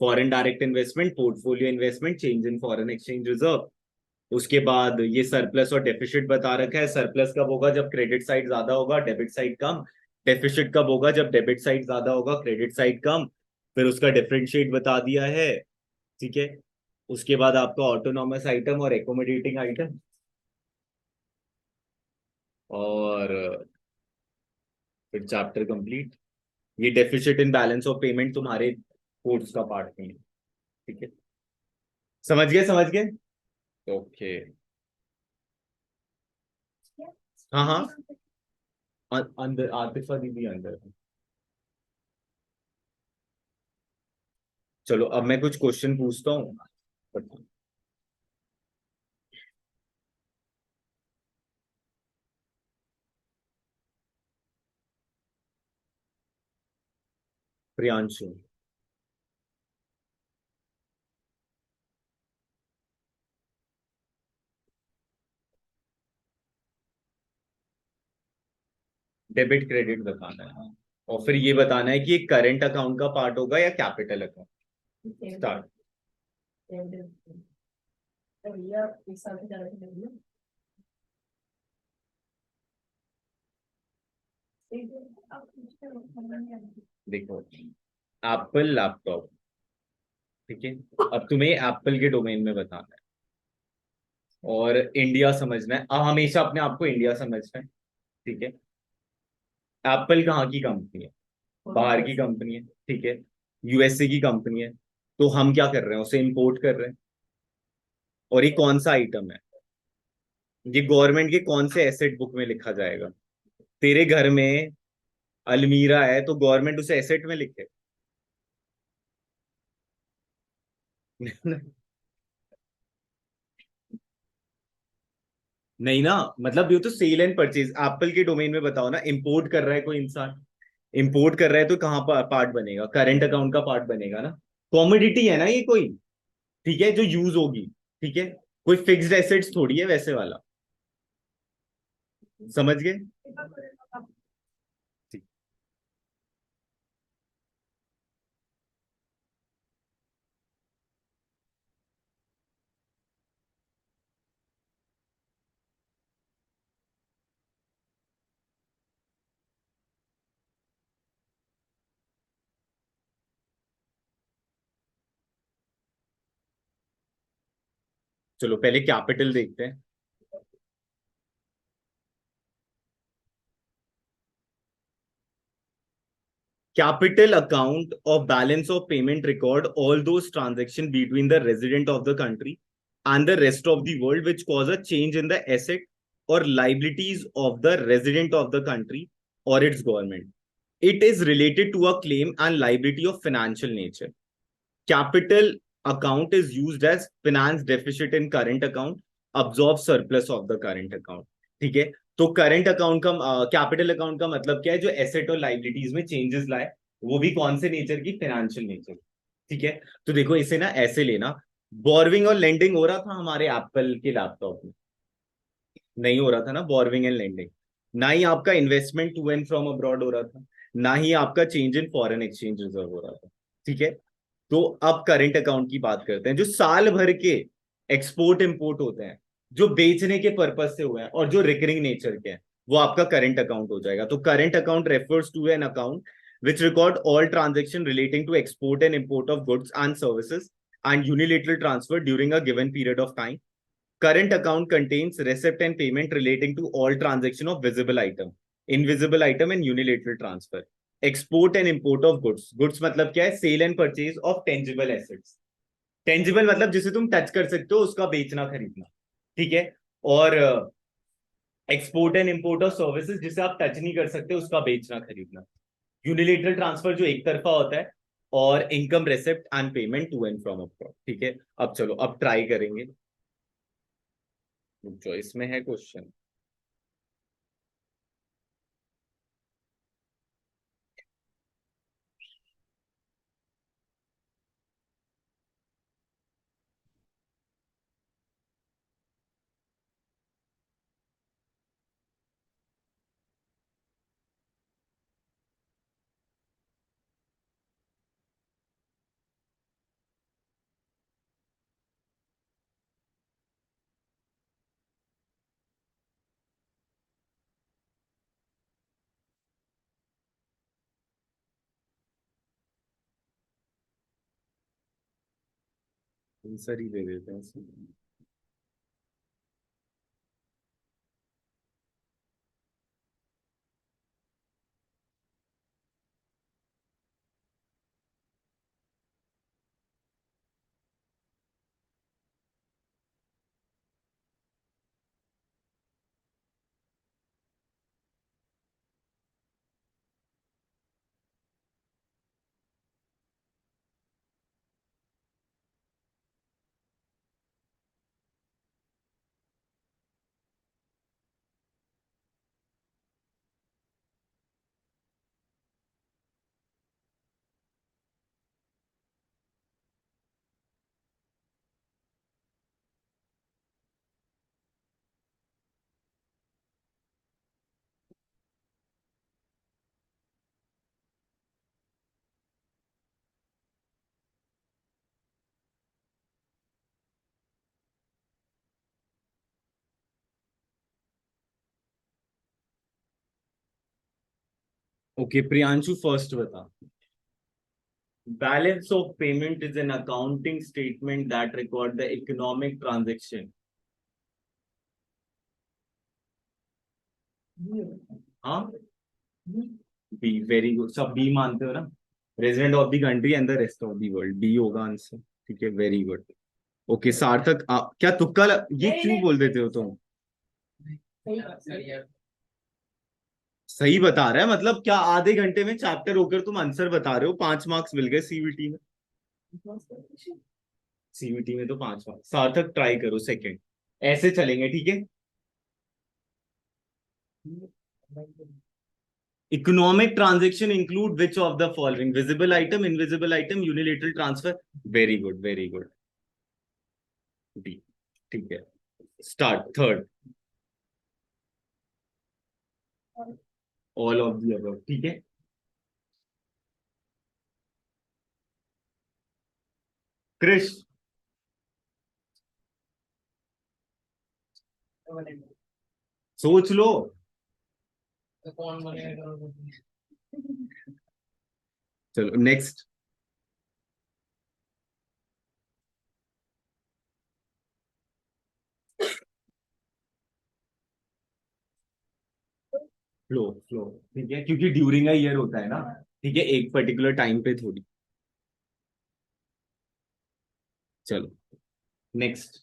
foreign direct investment, portfolio investment, change in foreign exchange reserve. उसके बाद ये सरप्लस और डेफिसिट बता रखा है। सरप्लस कब होगा? जब क्रेडिट साइड ज्यादा होगा, डेबिट साइड कम। डेफिसिट कब होगा? जब डेबिट साइड ज्यादा होगा, क्रेडिट साइड कम। फिर उसका डिफरेंशिएट बता दिया है। ठीक है, उसके बाद आपका ऑटोनॉमस आइटम और एकोमोडेटिंग आइटम, और फिर चैप्टर कंप्लीट। ये deficit in balance of payment तुम्हारे कोर्स का पार्ट नहीं है। ठीक है, समझ गए? समझ गए? ओके। हाँ हाँ, अंदर आतिफा दीदी अंदर। चलो, अब मैं कुछ क्वेश्चन पूछता हूँ। प्रियांशु। डेबिट क्रेडिट बताना है, और फिर ये बताना है कि ये करंट अकाउंट का पार्ट होगा या कैपिटल अकाउंट। स्टार्ट। देखो, एप्पल लैपटॉप, ठीक है। अब तुम्हें एप्पल के डोमेन में बताना है, और इंडिया समझना है। हमेशा अपने आप को इंडिया समझना है, ठीक है। एप्पल कहाँ की कंपनी है? बाहर की कंपनी है, ठीक है। यूएसए की कंपनी है। तो हम क्या कर रहे हैं, उसे इंपोर्ट कर रहे हैं। और ये कौन सा आइटम है? ये गवर्नमेंट के कौन से एसेट बुक में लिखा जाएगा? तेरे घर में अलमीरा है तो गवर्नमेंट उसे एसेट में लिखे? नहीं ना, मतलब ये तो सेल एंड परचेज, एप्पल के डोमेन में बताओ ना। इंपोर्ट कर रहा है कोई इंसान, इंपोर्ट कर रहा है तो कहाँ पार्ट बनेगा? करंट अकाउंट का पार्ट बनेगा ना। कॉमोडिटी है ना ये कोई, ठीक है, जो यूज होगी, ठीक है। कोई फिक्स्ड एसेट्स थोड़ी है वैसे वाला। समझ गए? ठीक। चलो पहले कैपिटल देखते हैं। Capital account of balance of payment record all those transactions between the resident of the country and the rest of the world which cause a change in the asset or liabilities of the resident of the country or its government. It is related to a claim and liability of financial nature. Capital account is used as finance deficit in current account, absorb surplus of the current account, ठीक है। तो current account का, capital account का मतलब क्या है? जो asset और लाइबिलिटीज में चेंजेस लाए, वो भी कौन से नेचर की? फाइनेंशियल नेचर, ठीक है। तो देखो इसे ना ऐसे लेना, बोरविंग और लेंडिंग हो रहा था हमारे एप्पल के लैपटॉप में? नहीं हो रहा था ना बोरविंग एंड लेंडिंग। ना ही आपका investment to and from abroad हो रहा था, ना ही आपका change in foreign exchange reserve हो रहा था, ठीक है। तो अब करंट अकाउंट की बात करते हैं। जो साल भर के एक्सपोर्ट इंपोर्ट होते हैं, जो बेचने के पर्पज से हुए हैं और जो रिकरिंग नेचर के हैं, वो आपका करंट अकाउंट हो जाएगा। तो current account refers to an account which record all transaction relating to export and import of goods and services and unilateral transfer during a given period of time. Current account contains receipt and payment relating to all transaction of visible item, invisible item and unilateral transfer. Export and import of goods. Goods मतलब क्या है? Sale and purchase of tangible assets. Tangible मतलब जिसे तुम touch कर सकते हो, उसका बेचना खरीदना, ठीक है। और export and import of services, जिसे आप टच नहीं कर सकते, उसका बेचना खरीदना। यूनिलेटरल ट्रांसफर जो एक तरफा होता है। और income receipt and payment to and from abroad, ठीक है। अब चलो अब ट्राई करेंगे, जो इसमें है क्वेश्चन। आंसर ही दे देते हैं इसमें। ओके प्रियांशु फर्स्ट बता. Balance of payment is an accounting statement that record the economic transaction. हाँ. B very good. सब बी मानते हो ना. Resident of the country and the rest of the world. B होगा आंसर. ठीक है वेरी गुड. ओके सार्थक क्या तुक्का ये क्यों बोल देते हो तुम. सही बता रहा है मतलब क्या आधे घंटे में चैप्टर होकर तुम आंसर बता रहे हो. 5 मार्क्स मिल गए सीवीटी में. सीवीटी में तो 5 मार्क्स. सार्थक ट्राई करो सेकंड. ऐसे चलेंगे ठीक है. Economic transaction include which of the following? Visible item, invisible item, unilateral transfer. Very good, very good. D. ठीक है. Start third. All of the above. ठीक है. क्रिश सोच लो. चलो नेक्स्ट. Flow flow. ठीक है क्योंकि ड्यूरिंग अ ईयर होता है ना. ठीक है एक पर्टिकुलर टाइम पे थोड़ी. चलो नेक्स्ट.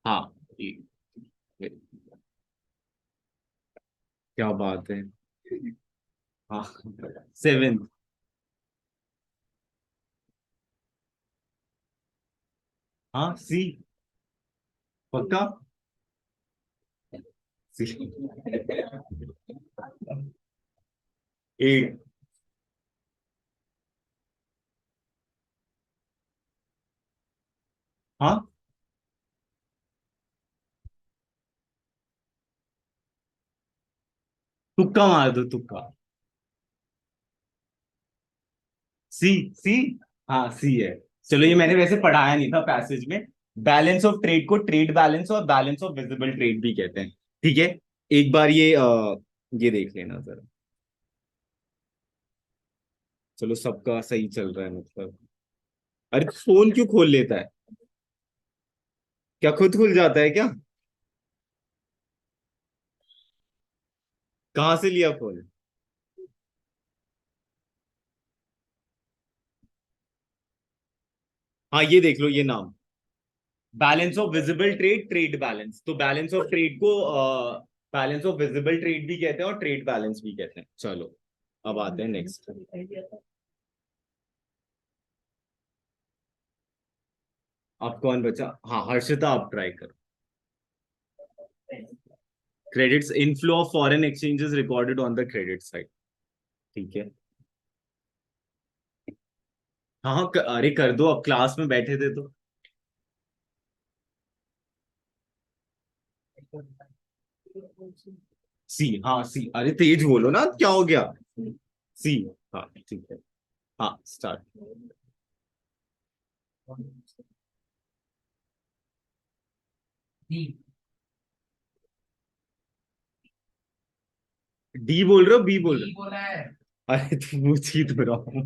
हाँ. क्या बात है. हाँ. सेवन. हाँ सी. पक्का. सी. एट. हाँ. तुक्का मार दो तुक्का. सी. सी. हाँ सी है. चलो ये मैंने वैसे पढ़ाया नहीं था पैसेज में. बैलेंस ऑफ ट्रेड को ट्रेड बैलेंस और बैलेंस ऑफ विजिबल ट्रेड भी कहते हैं. ठीक है. एक बार ये देख लेना जरा. चलो सबका सही चल रहा है मतलब. अरे फोन क्यों खोल लेता है. क्या खुद खुल जाता है क्या. कहाँ से लिया फोन. हाँ ये देख लो ये नाम. Balance of visible trade trade balance. तो बैलेंस ऑफ ट्रेड को बैलेंस ऑफ विजिबल ट्रेड भी कहते हैं और ट्रेड बैलेंस भी कहते हैं. चलो अब आते हैं नेक्स्ट. अब कौन बचा. हाँ हर्षिता आप ट्राई करो. Credits inflow of foreign exchanges recorded on the credit side. ठीक है. हाँ हाँ अरे कर दो अब क्लास में बैठे थे तो. सी. हाँ सी. अरे तेज बोलो ना क्या हो गया. सी. हाँ ठीक है. हाँ स्टार्ट. डी बोल रहे हो बी बोल रहे हो. अरे तू पूछ ही तो रहा हूँ.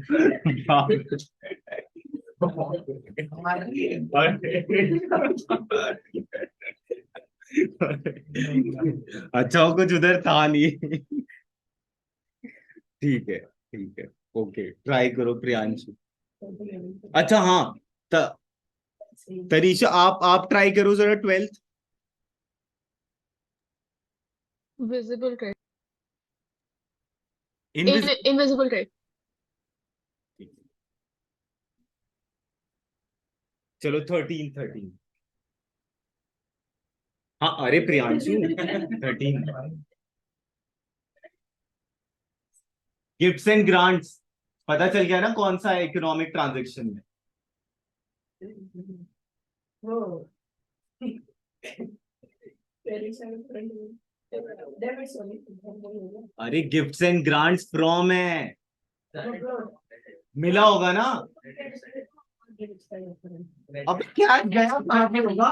अच्छा वो कुछ उधर था नहीं. ठीक है ठीक है. ओके ट्राई करो प्रियांशु. अच्छा हाँ. त, तरीशा आप ट्राई करो जरा 12th. Visible trade. इनविज. Invisible trade. चलो 13. हाँ अरे प्रियांशु 13. Gifts and grants. पता चल गया ना कौन सा है इकोनॉमिक ट्रांजेक्शन में. अरे गिफ्ट्स एंड ग्रांट्स फ्रॉम है. मिला होगा ना. अब क्या गया कहाँ पे होगा.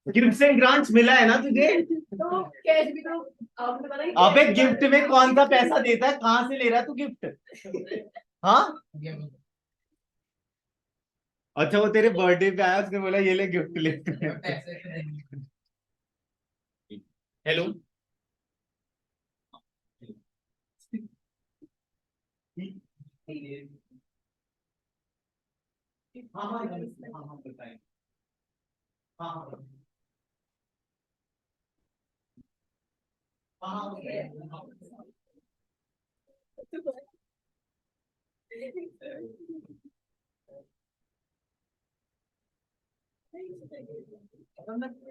गिफ्ट्स एंड ग्रांट्स मिला है ना तुझे? तो कैश भी तो आपने बताया कि अबे cash गिफ्ट में कौन सा पैसा देता है, कहां से ले रहा है तू गिफ्ट? हाँ, अच्छा वो तेरे बर्थडे पे आया, उसने बोला ये ले गिफ्ट ले। हेलो। हाँ हाँ हाँ हाँ बताएं। हाँ हाँ हाँ हाँ बताएं।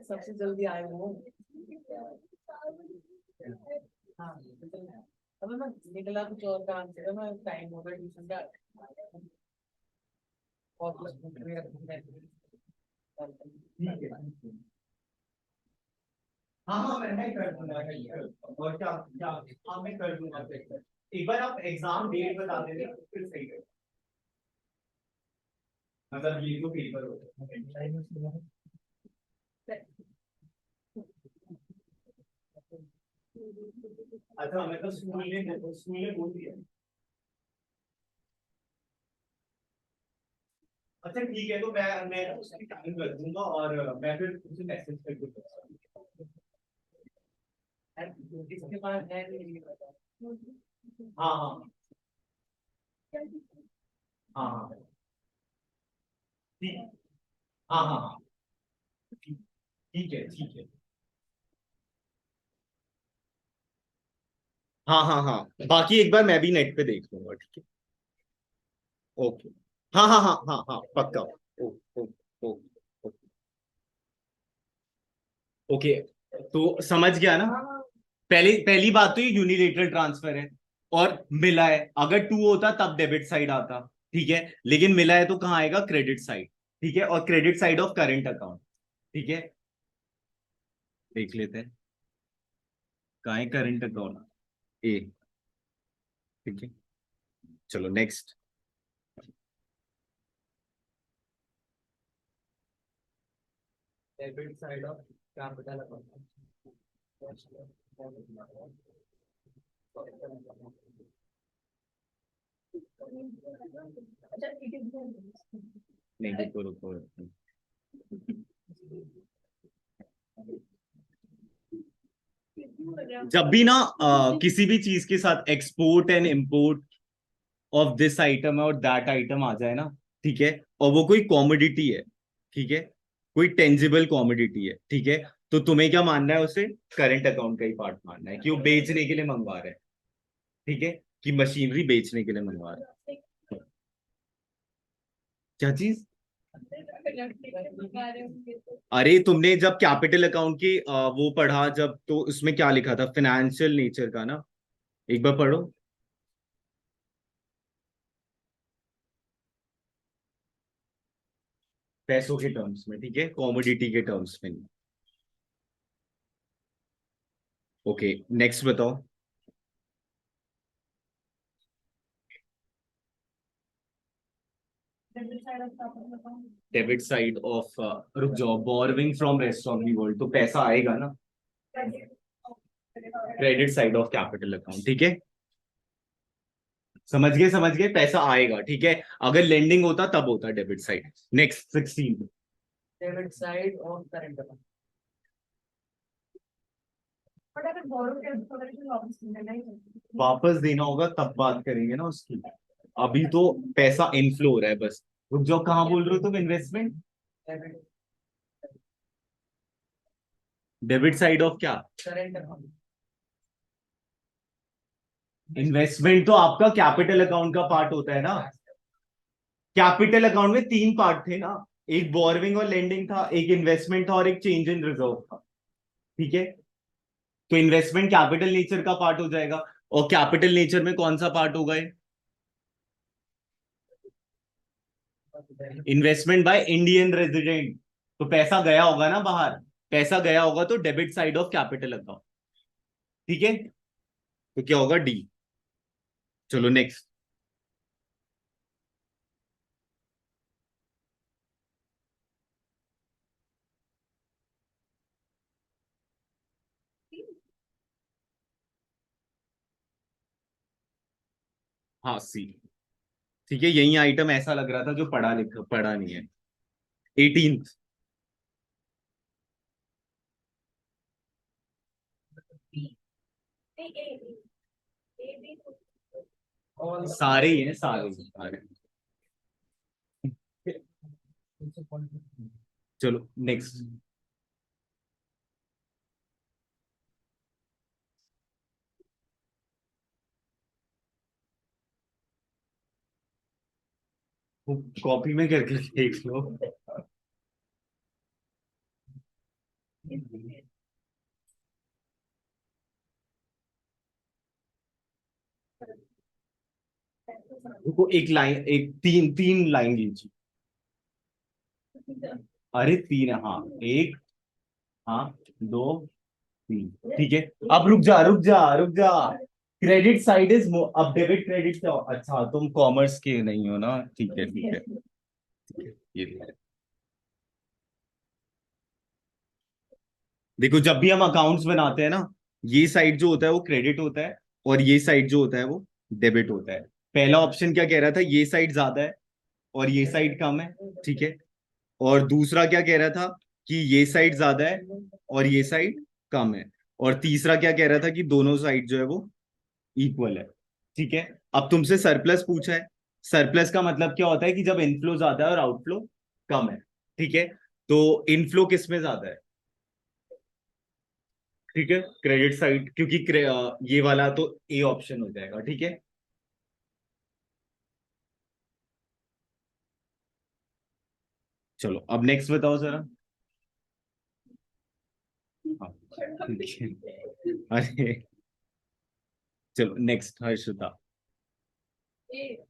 सबसे जल्दी आए वो। हाँ, अब मैं निकला कुछ और काम से, मैं टाइम हो गया ट्यूशन का। और ठीक है। हाँ हाँ मैं कर दूंगा। और क्या क्या, हाँ मैं कर दूंगा। एक बार आप एग्जाम डेट बता देना फिर सही है। मतलब ये जो पेपर होता है। अच्छा मैं तो स्कूल में बोल दिया। अच्छा ठीक है, तो मैं उसकी टाइम कर दूंगा और मैं फिर उसे मैसेज कर दूंगा। इसके बाद है नहीं पता। हाँ हाँ हाँ हाँ ठीक। हाँ हाँ हाँ ठीक है ठीक है। हाँ हाँ हाँ बाकी एक बार मैं भी नेट पे देख लूंगा, ठीक है। ओके। हाँ हाँ हाँ हाँ हाँ पक्का। ओ, ओ, ओ, ओ, ओके। तो समझ गया ना? पहली पहली बात तो ये यूनिलेटरल ट्रांसफर है और मिला है। अगर टू होता तब डेबिट साइड आता, ठीक है, लेकिन मिला है तो कहाँ आएगा, क्रेडिट साइड। ठीक है, और credit side of current account. ठीक है, देख लेते हैं कहाँ है करंट अकाउंट। ए, ठीक है, चलो next. Debit side of capital account. अच्छा ठीक है। नहीं रुको रुको रुको। जब भी ना किसी भी चीज के साथ export and import of this item और दैट आइटम आ जाए ना, ठीक है, और वो कोई कॉमोडिटी है, ठीक है, कोई टेंजिबल कॉमोडिटी है, ठीक है, तो तुम्हें क्या मानना है, उसे करंट अकाउंट का ही पार्ट मानना है कि वो बेचने के लिए मंगवा रहे हैं। ठीक है, कि मशीनरी बेचने के लिए मंगवा रहे हैं। क्या चीज? अरे तुमने जब कैपिटल अकाउंट की वो पढ़ा जब, तो उसमें क्या लिखा था, फाइनेंशियल नेचर का ना, एक बार पढ़ो। पैसों के टर्म्स में, ठीक है, कॉमोडिटी के टर्म्स में नहीं। ओके नेक्स्ट बताओ। डेबिट साइड ऑफ, रुक जाओ, borrowing from rest of the world, तो पैसा आएगा ना, credit side of capital account, ठीक है, समझ गए, पैसा आएगा, ठीक है, अगर लेंडिंग होता तब होता debit side. Next 16। Debit side of current account. But अगर बोरो किया तो फिर वापस मिलना ही है। वापस देना होगा तब बात करेंगे ना उसकी, अभी तो पैसा इनफ्लो हो रहा है बस। रुक जाओ, कहाँ बोल रहे हो तुम, investment? Debit debit side of क्या? Current account. इन्वेस्टमेंट तो आपका कैपिटल अकाउंट का पार्ट होता है ना। कैपिटल अकाउंट में तीन पार्ट थे ना, एक बोरविंग और लेंडिंग था, एक इन्वेस्टमेंट था और एक चेंज इन रिजर्व था, ठीक है, तो इन्वेस्टमेंट कैपिटल नेचर का पार्ट हो जाएगा। और कैपिटल नेचर में कौन सा पार्ट होगा, इन्वेस्टमेंट बाय इंडियन रेजिडेंट, तो पैसा गया होगा ना बाहर, पैसा गया होगा तो debit side of capital account, ठीक है, तो क्या होगा, डी। चलो नेक्स्ट। हाँ सी। ठीक है, यही आइटम ऐसा लग रहा था जो पढ़ा लिखा पढ़ा नहीं है। 18th। नहीं ए बी All सारे ही हैं, सारे सारे। चलो नेक्स्ट। कॉपी में करके देख लो। रुको, एक लाइन, एक तीन तीन लाइन लीजिए। अरे तीन, हाँ। एक, हाँ, दो, तीन। ठीक है। अब रुक जा रुक जा रुक जा। क्रेडिट साइड इज, अब डेबिट क्रेडिट क्या अच्छा, तुम कॉमर्स के नहीं हो ना, ठीक है ठीक है ठीक है, ये है। देखो, जब भी हम अकाउंट्स बनाते हैं ना, ये साइड जो होता है वो क्रेडिट होता है, और ये साइड जो होता है वो डेबिट होता है। पहला ऑप्शन क्या कह रहा था, ये साइड ज्यादा है और ये साइड कम है। ठीक है। और दूसरा क्या कह रहा था कि ये साइड ज्यादा है और ये साइड कम है। और तीसरा क्या कह रहा था कि दोनों साइड जो है वो इक्वल है। ठीक है। अब तुमसे सरप्लस पूछा है। सरप्लस का मतलब क्या होता है कि जब इनफ्लो ज्यादा है और आउटफ्लो कम है। ठीक है। तो इनफ्लो किस में ज्यादा है? ठीक है, क्रेडिट साइड, क्योंकि ये वाला तो ए ऑप्शन हो जाएगा। ठीक है। चलो अब नेक्स्ट बताओ जरा। हाँ, ठीक है। अरे, चलो next Harshita. A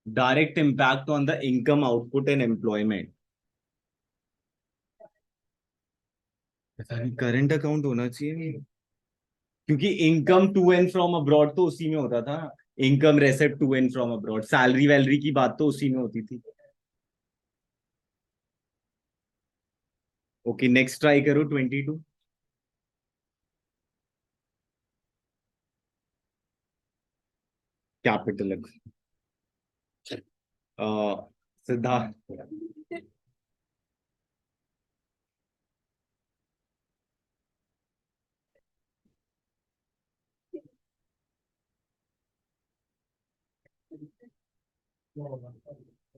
direct impact on the income, output and employment. पता नहीं, करंट अकाउंट होना चाहिए, क्योंकि income to and from abroad तो उसी में होता था। Income receipt to and from abroad, salary वैलरी की बात तो उसी में होती थी। ओके, नेक्स्ट ट्राई करो 22। कैपिटल, सिद्धार्थ।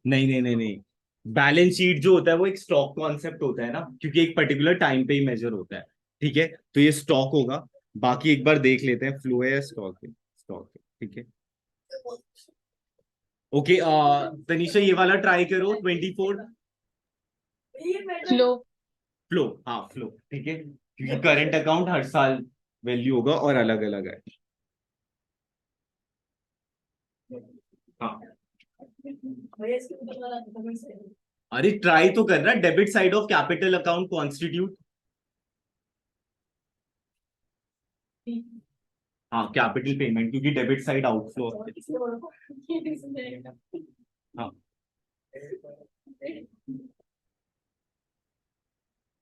नहीं नहीं नहीं नहीं, बैलेंस शीट जो होता है वो एक स्टॉक कॉन्सेप्ट होता है ना, क्योंकि एक पर्टिकुलर टाइम पे ही मेजर होता है। ठीक है। तो ये स्टॉक होगा। बाकी एक बार देख लेते हैं, फ्लो है या स्टॉक है? स्टॉक है। ठीक है। ओके, तनीषा ये वाला ट्राई करो, 24। फ्लो फ्लो, हाँ फ्लो। ठीक है, क्योंकि करंट अकाउंट हर साल वैल्यू होगा और अलग अलग है। हाँ, अरे ट्राई तो कर रहा, debit side of capital account constitute. हाँ, कैपिटल पेमेंट, क्योंकि डेबिट साइड आउटफ्लो। हाँ,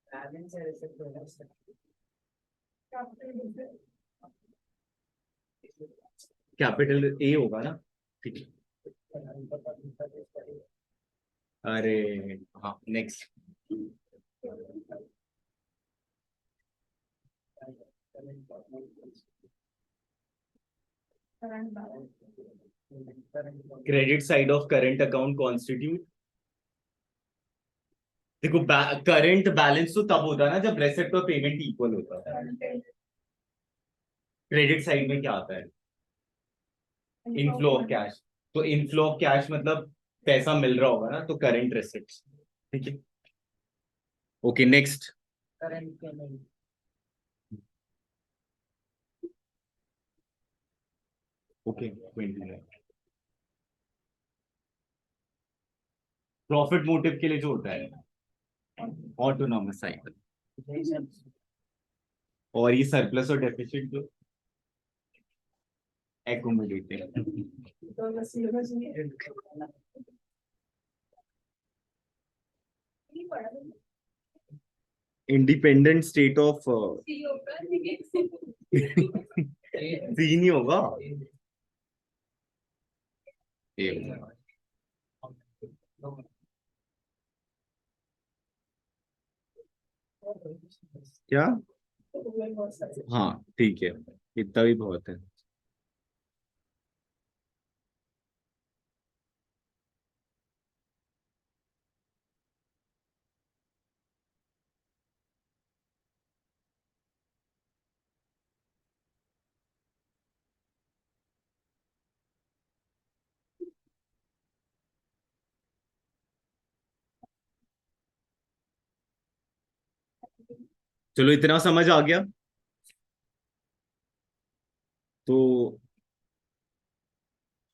balance है ऐसे तो है। कैपिटल ए होगा ना। ठीक है। अरे, हाँ next. Credit side of current account constitute. देखो, करंट बैलेंस तो तब होता है ना जब रेसिप्ट और पेमेंट इक्वल होता है। क्रेडिट साइड में क्या आता है? Inflow of cash. तो इनफ्लो ऑफ कैश मतलब पैसा मिल रहा होगा ना, तो करंट रेसिप्ट। ठीक है। Okay, next. current payment okay, 29। Profit motive के लिए जो होता है ऑटोनॉमस साइकिल। और ये सरप्लस और डेफिसिट जो एकोमोडेटिव। इंडिपेंडेंट स्टेट ऑफ सी होगा ठीक है सी नहीं होगा, ए होगा। क्या? हाँ ठीक है, इतना भी बहुत है। चलो इतना समझ आ गया तो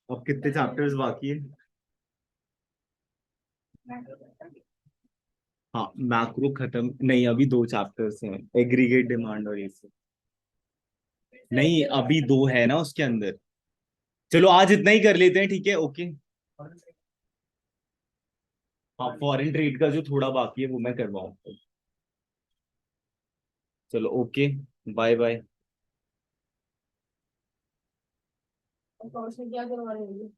अब कितने चैप्टर्स बाकी है? हाँ मैक्रो खत्म नहीं, अभी दो चैप्टर्स हैं, एग्रीगेट डिमांड और ये सब। नहीं अभी दो है ना उसके अंदर। चलो आज इतना ही कर लेते हैं, ठीक है, ओके। हाँ फॉरेन ट्रेड का जो थोड़ा बाकी है वो मैं करवाऊँ। चलो ओके, बाय बाय। और कौन से क्या करवा रहे हैं